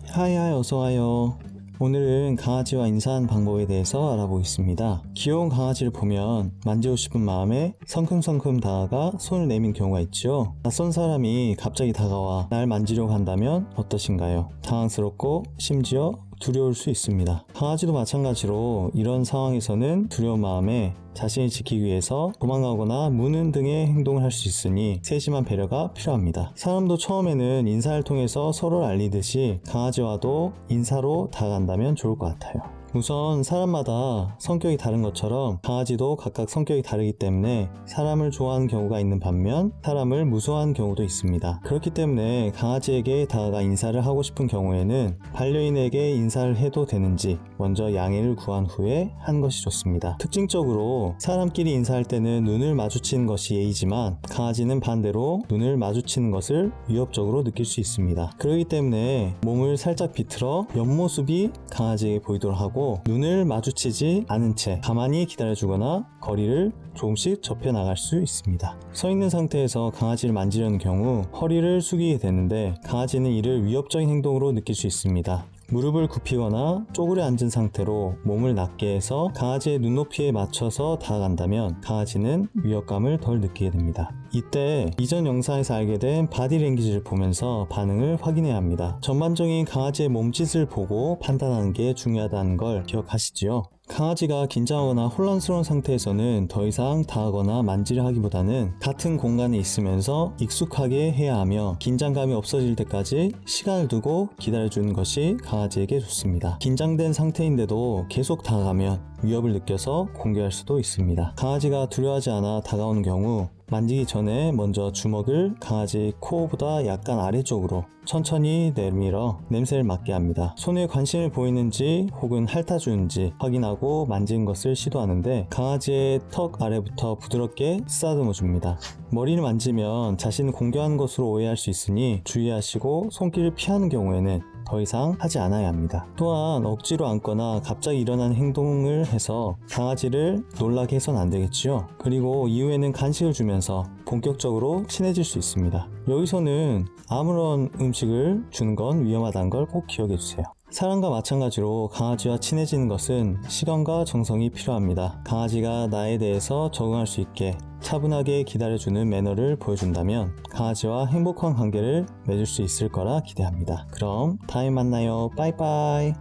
하이하이 어서와요. 오늘은 강아지와 인사하는 방법에 대해서 알아보겠습니다. 귀여운 강아지를 보면 만지고 싶은 마음에 성큼성큼 다가가 손을 내민 경우가 있죠. 낯선 사람이 갑자기 다가와 날 만지려고 한다면 어떠신가요? 당황스럽고 심지어 두려울 수 있습니다. 강아지도 마찬가지로 이런 상황에서는 두려운 마음에 자신을 지키기 위해서 도망가거나 무는 등의 행동을 할 수 있으니 세심한 배려가 필요합니다. 사람도 처음에는 인사를 통해서 서로를 알리듯이 강아지와도 인사로 다가간다면 좋을 것 같아요. 우선 사람마다 성격이 다른 것처럼 강아지도 각각 성격이 다르기 때문에 사람을 좋아하는 경우가 있는 반면 사람을 무서워하는 경우도 있습니다. 그렇기 때문에 강아지에게 다가가 인사를 하고 싶은 경우에는 반려인에게 인사를 해도 되는지 먼저 양해를 구한 후에 한 것이 좋습니다. 특징적으로 사람끼리 인사할 때는 눈을 마주치는 것이 예의지만 강아지는 반대로 눈을 마주치는 것을 위협적으로 느낄 수 있습니다. 그렇기 때문에 몸을 살짝 비틀어 옆모습이 강아지에게 보이도록 하고 눈을 마주치지 않은 채 가만히 기다려주거나 거리를 조금씩 좁혀 나갈 수 있습니다. 서 있는 상태에서 강아지를 만지려는 경우 허리를 숙이게 되는데 강아지는 이를 위협적인 행동으로 느낄 수 있습니다. 무릎을 굽히거나 쪼그려 앉은 상태로 몸을 낮게 해서 강아지의 눈높이에 맞춰서 다가간다면 강아지는 위협감을 덜 느끼게 됩니다. 이때 이전 영상에서 알게 된 바디랭귀지를 보면서 반응을 확인해야 합니다. 전반적인 강아지의 몸짓을 보고 판단하는 게 중요하다는 걸 기억하시지요? 강아지가 긴장하거나 혼란스러운 상태에서는 더 이상 다가거나 만지려 하기보다는 같은 공간에 있으면서 익숙하게 해야 하며 긴장감이 없어질 때까지 시간을 두고 기다려주는 것이 강아지에게 좋습니다. 긴장된 상태인데도 계속 다가가면 위협을 느껴서 공격할 수도 있습니다. 강아지가 두려워하지 않아 다가오는 경우 만지기 전에 먼저 주먹을 강아지 코보다 약간 아래쪽으로 천천히 내밀어 냄새를 맡게 합니다. 손에 관심을 보이는지 혹은 핥아주는지 확인하고 만지는 것을 시도하는데 강아지의 턱 아래부터 부드럽게 쓰다듬어 줍니다. 머리를 만지면 자신을 공격하는 것으로 오해할 수 있으니 주의하시고 손길을 피하는 경우에는 더 이상 하지 않아야 합니다. 또한 억지로 안거나 갑자기 일어나는 행동을 해서 강아지를 놀라게 해서는 안 되겠지요. 그리고 이후에는 간식을 주면서 본격적으로 친해질 수 있습니다. 여기서는 아무런 음식을 주는 건 위험하다는 걸 꼭 기억해 주세요. 사람과 마찬가지로 강아지와 친해지는 것은 시간과 정성이 필요합니다. 강아지가 나에 대해서 적응할 수 있게 차분하게 기다려주는 매너를 보여준다면 강아지와 행복한 관계를 맺을 수 있을 거라 기대합니다. 그럼 다음에 만나요. 빠이빠이.